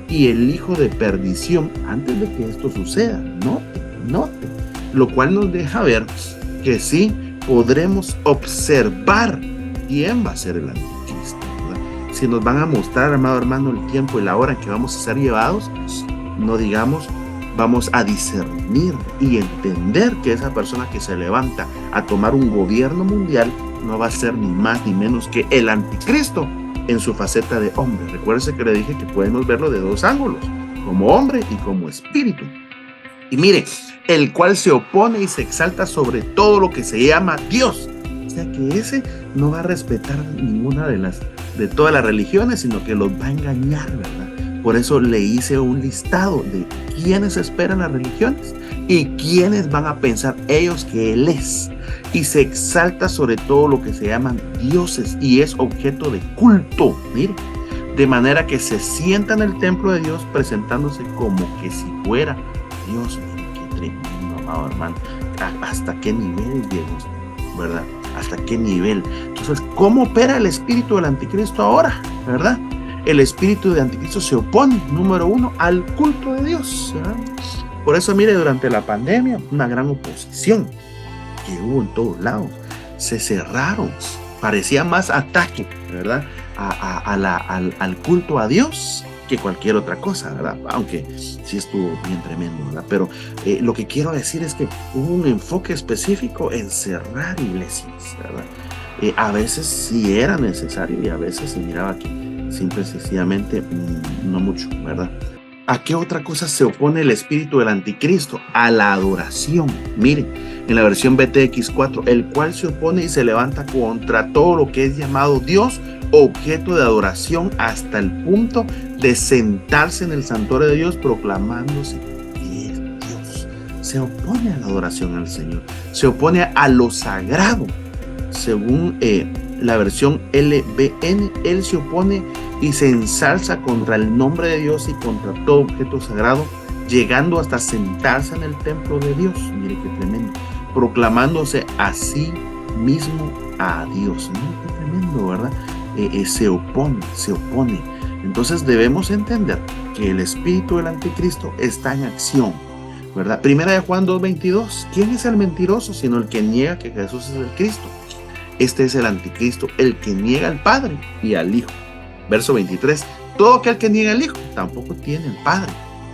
y el hijo de perdición antes de que esto suceda. Note, lo cual nos deja ver que sí podremos observar quién va a ser el anticristo, ¿verdad? Si nos van a mostrar, amado hermano, el tiempo y la hora en que vamos a ser llevados, no digamos, vamos a discernir y entender que esa persona que se levanta a tomar un gobierno mundial no va a ser ni más ni menos que el anticristo en su faceta de hombre. Recuérdense que le dije que podemos verlo de dos ángulos, como hombre y como espíritu. Y mire, el cual se opone y se exalta sobre todo lo que se llama Dios. O sea que ese no va a respetar ninguna de todas las religiones, sino que los va a engañar, ¿verdad? Por eso le hice un listado de quiénes esperan las religiones y quiénes van a pensar ellos que Él es. Y se exalta sobre todo lo que se llaman dioses y es objeto de culto, mire, de manera que se sienta en el templo de Dios presentándose como que si fuera Dios. Mire, qué tremendo, amado hermano. ¿Hasta qué nivel llegó, verdad? ¿Hasta qué nivel? Entonces, ¿cómo opera el espíritu del anticristo ahora, verdad? El espíritu del anticristo se opone, número uno, al culto de Dios, ¿verdad? Por eso, mire, durante la pandemia, una gran oposición que hubo en todos lados. Se cerraron. Parecía más ataque, ¿verdad?, al culto a Dios que cualquier otra cosa, ¿verdad? Aunque sí estuvo bien tremendo, ¿verdad? Pero lo que quiero decir es que hubo un enfoque específico en cerrar iglesias, ¿verdad? A veces sí era necesario y a veces se miraba que simple y sencillamente no mucho, ¿verdad? ¿A qué otra cosa se opone el espíritu del anticristo? A la adoración. Miren, en la versión BTX4, el cual se opone y se levanta contra todo lo que es llamado Dios, objeto de adoración, hasta el punto de sentarse en el santuario de Dios proclamándose que es Dios. Se opone a la adoración al Señor, se opone a lo sagrado. Según la versión LBN, él se opone y se ensalza contra el nombre de Dios y contra todo objeto sagrado, llegando hasta sentarse en el templo de Dios. Mire qué tremendo, proclamándose a sí mismo a Dios. Mire qué tremendo, ¿verdad? Se opone. Entonces debemos entender que el espíritu del anticristo está en acción, ¿verdad? Primera de Juan 2:22, ¿quién es el mentiroso sino el que niega que Jesús es el Cristo? Este es el anticristo, el que niega al Padre y al Hijo. Verso 23, todo aquel que niega al Hijo tampoco tiene al Padre.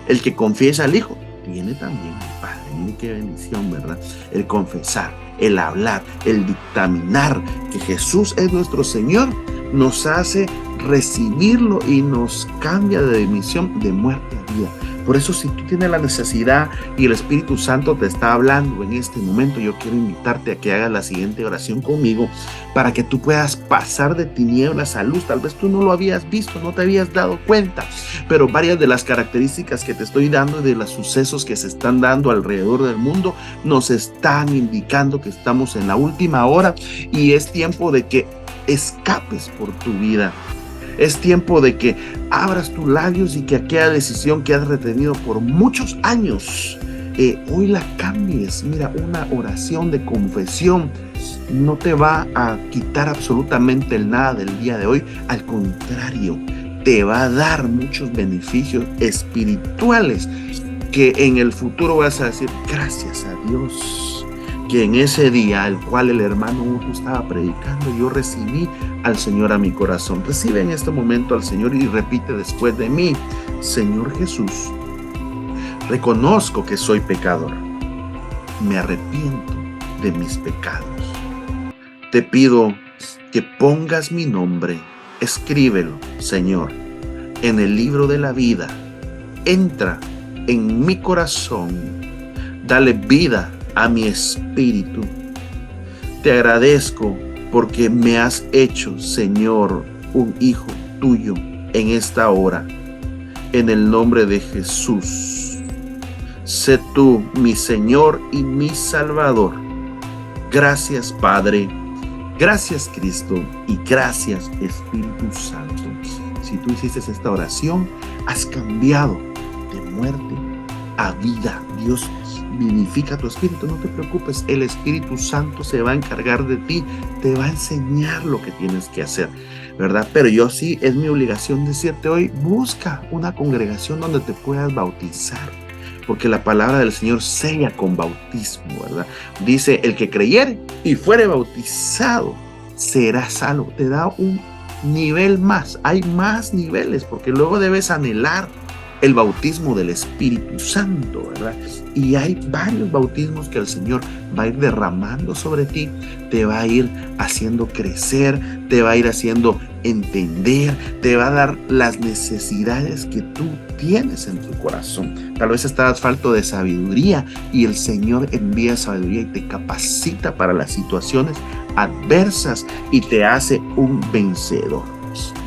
El que confiesa al Hijo tiene también al Padre. Miren qué bendición, ¿verdad? El confesar, el hablar, el dictaminar que Jesús es nuestro Señor nos hace recibirlo y nos cambia de dimisión de muerte a vida. Por eso, si tú tienes la necesidad y el Espíritu Santo te está hablando en este momento, yo quiero invitarte a que hagas la siguiente oración conmigo para que tú puedas pasar de tinieblas a luz. Tal vez tú no lo habías visto, no te habías dado cuenta, pero varias de las características que te estoy dando y de los sucesos que se están dando alrededor del mundo nos están indicando que estamos en la última hora y es tiempo de que escapes por tu vida. Es tiempo de que abras tus labios y que aquella decisión que has retenido por muchos años, hoy la cambies. Mira, una oración de confesión no te va a quitar absolutamente el nada del día de hoy. Al contrario, te va a dar muchos beneficios espirituales que en el futuro vas a decir, gracias a Dios, que en ese día al cual el hermano Hugo estaba predicando, yo recibí al Señor a mi corazón. Recibe en este momento al Señor y repite después de mí, Señor Jesús, reconozco que soy pecador, me arrepiento de mis pecados. Te pido que pongas mi nombre, escríbelo, Señor, en el libro de la vida. Entra en mi corazón, dale vida a mi espíritu. Te agradezco porque me has hecho, Señor, un hijo tuyo en esta hora. En el nombre de Jesús, sé tú mi Señor y mi Salvador. Gracias, Padre. Gracias, Cristo. Y gracias, Espíritu Santo. Si tú hiciste esta oración, has cambiado de muerte a vida. Dios vivifica tu espíritu, no te preocupes, el Espíritu Santo se va a encargar de ti, te va a enseñar lo que tienes que hacer, ¿verdad? Pero yo sí, es mi obligación decirte hoy, busca una congregación donde te puedas bautizar, porque la palabra del Señor sella con bautismo, ¿verdad? Dice, el que creyere y fuere bautizado será salvo. Te da un nivel más, hay más niveles, porque luego debes anhelar el bautismo del Espíritu Santo, ¿verdad? Y hay varios bautismos que el Señor va a ir derramando sobre ti, te va a ir haciendo crecer, te va a ir haciendo entender, te va a dar las necesidades que tú tienes en tu corazón. Tal vez estás falto de sabiduría y el Señor envía sabiduría y te capacita para las situaciones adversas y te hace un vencedor.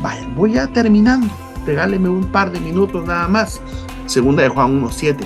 Vaya, voy ya terminando. Regáleme un par de minutos nada más. Segunda de Juan 1:7.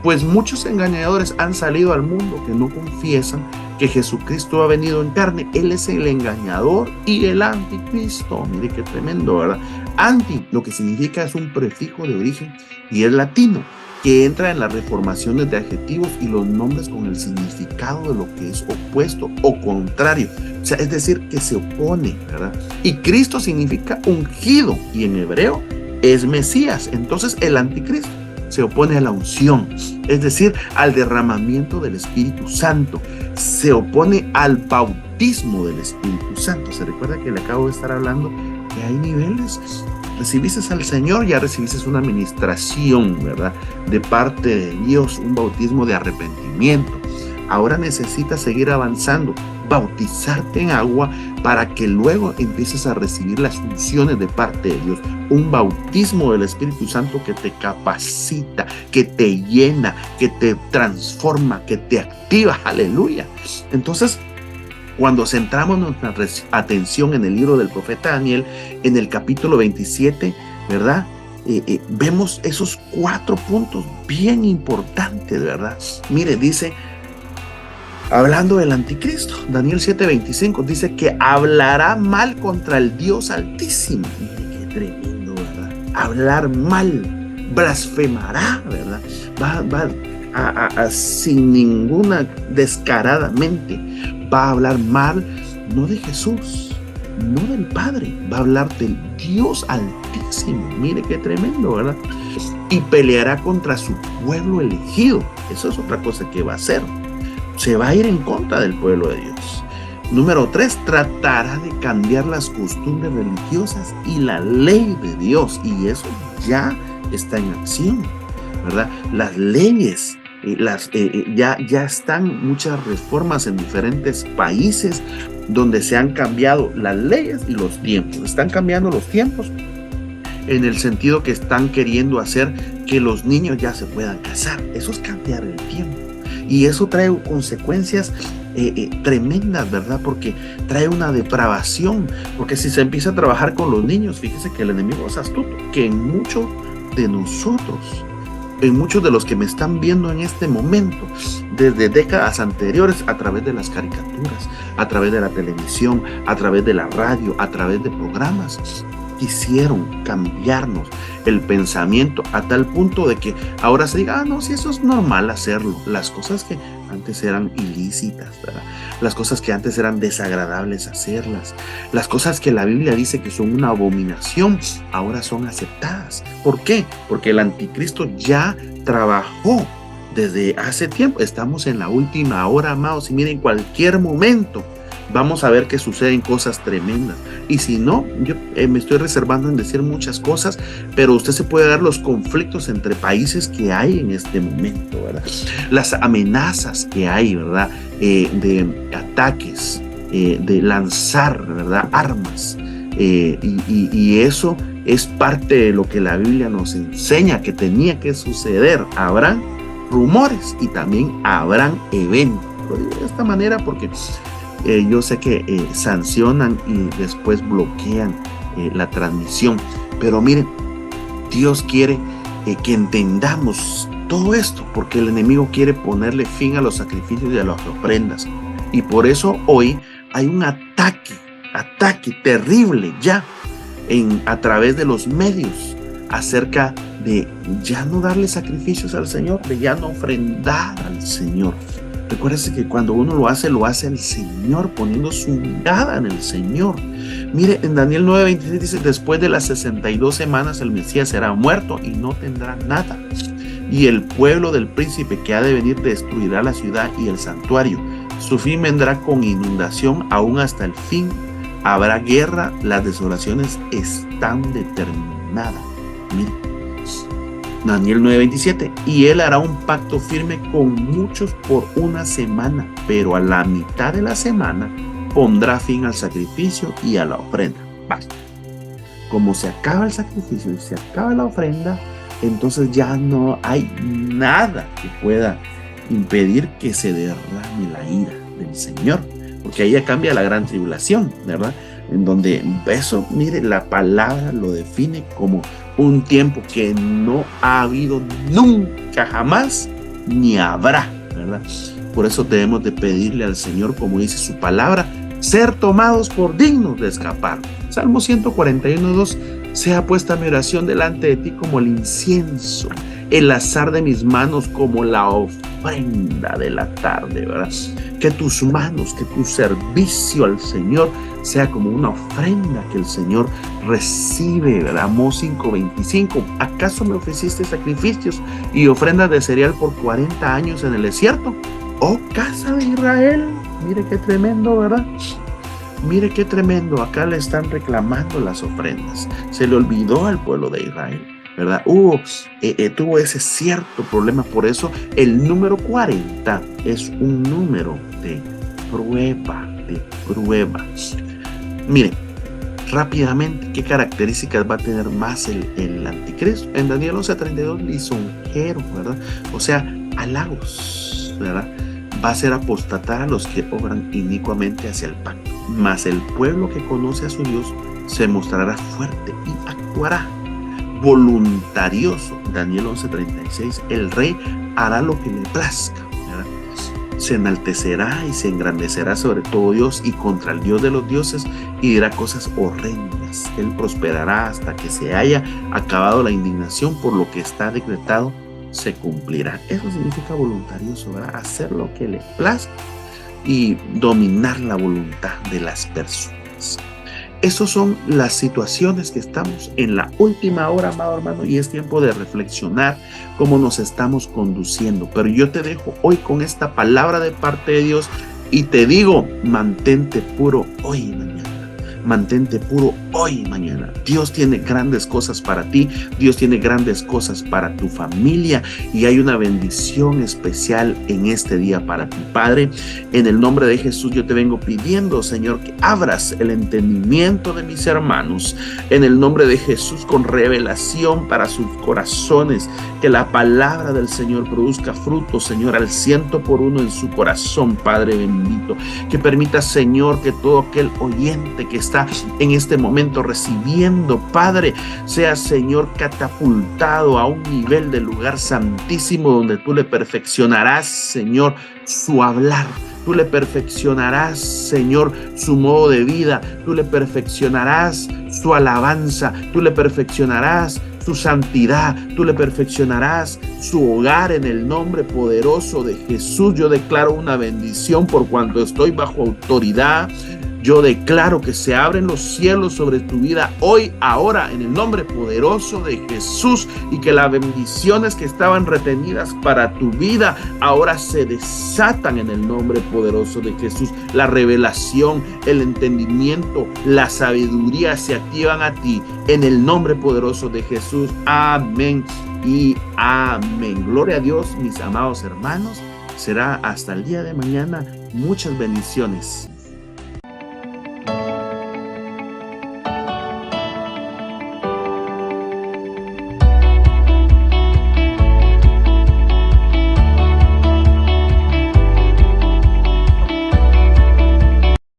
Pues muchos engañadores han salido al mundo que no confiesan que Jesucristo ha venido en carne. Él es el engañador y el anticristo. Mire qué tremendo, ¿verdad? Anti, lo que significa es un prefijo de origen y es latino, que entra en las reformaciones de adjetivos y los nombres con el significado de lo que es opuesto o contrario. O sea, es decir, que se opone, ¿verdad? Y Cristo significa ungido y en hebreo es Mesías. Entonces el anticristo se opone a la unción, es decir, al derramamiento del Espíritu Santo. Se opone al bautismo del Espíritu Santo. Se recuerda que le acabo de estar hablando porque hay niveles. Recibiste al Señor, ya recibiste una administración, ¿verdad? De parte de Dios, un bautismo de arrepentimiento. Ahora necesitas seguir avanzando, bautizarte en agua para que luego empieces a recibir las funciones de parte de Dios. Un bautismo del Espíritu Santo que te capacita, que te llena, que te transforma, que te activa. Aleluya. Entonces, cuando centramos nuestra atención en el libro del profeta Daniel, en el capítulo 27, ¿verdad? Vemos esos 4 puntos bien importantes, ¿verdad? Mire, dice, hablando del anticristo, Daniel 7:25, dice que hablará mal contra el Dios Altísimo. Mire, qué tremendo, ¿verdad? Hablar mal, blasfemará, ¿verdad? Va sin ninguna, descaradamente, va a hablar mal, no de Jesús, no del Padre, va a hablar del Dios Altísimo. Mire qué tremendo, ¿verdad? Y peleará contra su pueblo elegido. Eso es otra cosa que va a hacer. Se va a ir en contra del pueblo de Dios. Número 3, tratará de cambiar las costumbres religiosas y la ley de Dios. Y eso ya está en acción, ¿verdad? Las leyes, ya están muchas reformas en diferentes países donde se han cambiado las leyes y los tiempos. Están cambiando los tiempos en el sentido que están queriendo hacer que los niños ya se puedan casar. Eso es cambiar el tiempo. Y eso trae consecuencias tremendas, ¿verdad? Porque trae una depravación. Porque si se empieza a trabajar con los niños, fíjese que el enemigo es astuto, que en muchos de nosotros, en muchos de los que me están viendo en este momento, desde décadas anteriores, a través de las caricaturas, a través de la televisión, a través de la radio, a través de programas, quisieron cambiarnos el pensamiento a tal punto de que ahora se diga, no, si eso es normal hacerlo. Las cosas que antes eran ilícitas, ¿verdad? Las cosas que antes eran desagradables hacerlas, las cosas que la Biblia dice que son una abominación, ahora son aceptadas. ¿Por qué? Porque el anticristo ya trabajó desde hace tiempo. Estamos en la última hora, amados, y miren, en cualquier momento vamos a ver que suceden cosas tremendas. Y si no, yo me estoy reservando en decir muchas cosas, pero usted se puede dar los conflictos entre países que hay en este momento, ¿verdad? Las amenazas que hay, ¿verdad? De ataques, de lanzar, ¿verdad? Armas. Y eso es parte de lo que la Biblia nos enseña que tenía que suceder. Habrán rumores y también habrán eventos. Lo digo de esta manera porque yo sé que sancionan y después bloquean la transmisión, pero miren, Dios quiere que entendamos todo esto, porque el enemigo quiere ponerle fin a los sacrificios y a las ofrendas, y por eso hoy hay un ataque terrible ya a través de los medios acerca de ya no darle sacrificios al Señor, de ya no ofrendar al Señor. Recuérdese que cuando uno lo hace el Señor, poniendo su mirada en el Señor. Mire, en Daniel 9:26 dice, después de las 62 semanas el Mesías será muerto y no tendrá nada. Y el pueblo del príncipe que ha de venir destruirá la ciudad y el santuario. Su fin vendrá con inundación aún hasta el fin. Habrá guerra, las desolaciones están determinadas. Mire, Daniel 9:27, y él hará un pacto firme con muchos por una semana, pero a la mitad de la semana pondrá fin al sacrificio y a la ofrenda. Basta. Como se acaba el sacrificio y se acaba la ofrenda, entonces ya no hay nada que pueda impedir que se derrame la ira del Señor, porque ahí ya cambia la gran tribulación, ¿verdad? En donde eso, mire, la palabra lo define como un tiempo que no ha habido nunca, jamás, ni habrá, ¿verdad? Por eso debemos de pedirle al Señor, como dice su palabra, ser tomados por dignos de escapar. Salmo 141:2, sea puesta mi oración delante de ti como el incienso, el azar de mis manos como la ofrenda de la tarde, ¿verdad? Que tus manos, que tu servicio al Señor sea como una ofrenda que el Señor recibe, ¿verdad? Amós 5:25, ¿acaso me ofreciste sacrificios y ofrendas de cereal por 40 años en el desierto? Oh, casa de Israel, mire qué tremendo, ¿verdad? Mire qué tremendo, acá le están reclamando las ofrendas. Se le olvidó al pueblo de Israel, ¿verdad? Tuvo ese cierto problema, por eso el número 40 es un número de prueba, de pruebas. Mire, rápidamente, ¿qué características va a tener más el anticristo? En Daniel 11:32, lisonjero, ¿verdad? O sea, halagos, ¿verdad? Va a hacer apostatar a los que obran inicuamente hacia el pacto. Mas el pueblo que conoce a su Dios se mostrará fuerte y actuará voluntarioso. Daniel 11:36, el rey hará lo que le plazca, ¿verdad? Se enaltecerá y se engrandecerá sobre todo Dios y contra el Dios de los dioses y dirá cosas horrendas. Él prosperará hasta que se haya acabado la indignación, por lo que está decretado se cumplirá. Eso significa voluntarioso, ¿verdad? Hacer lo que le plazca y dominar la voluntad de las personas. Esas son las situaciones que estamos en la última hora, amado hermano, y es tiempo de reflexionar cómo nos estamos conduciendo. Pero yo te dejo hoy con esta palabra de parte de Dios y te digo, mantente puro hoy y mañana. Mantente puro hoy y mañana. Dios tiene grandes cosas para ti. Dios tiene grandes cosas para tu familia y hay una bendición especial en este día para ti. Padre, en el nombre de Jesús yo te vengo pidiendo, Señor, que abras el entendimiento de mis hermanos. En el nombre de Jesús, con revelación para sus corazones, que la palabra del Señor produzca fruto, Señor, al 100% en su corazón, Padre bendito. Que permita, Señor, que todo aquel oyente que está en este momento recibiendo, Padre, sea, Señor, catapultado a un nivel del lugar santísimo donde tú le perfeccionarás, Señor, su hablar. Tú le perfeccionarás, Señor, su modo de vida. Tú le perfeccionarás su alabanza. Tú le perfeccionarás su santidad. Tú le perfeccionarás su hogar en el nombre poderoso de Jesús. Yo declaro una bendición por cuanto estoy bajo autoridad. Yo declaro que se abren los cielos sobre tu vida hoy, ahora, en el nombre poderoso de Jesús, y que las bendiciones que estaban retenidas para tu vida ahora se desatan en el nombre poderoso de Jesús. La revelación, el entendimiento, la sabiduría se activan a ti en el nombre poderoso de Jesús. Amén y amén. Gloria a Dios, mis amados hermanos. Será hasta el día de mañana. Muchas bendiciones.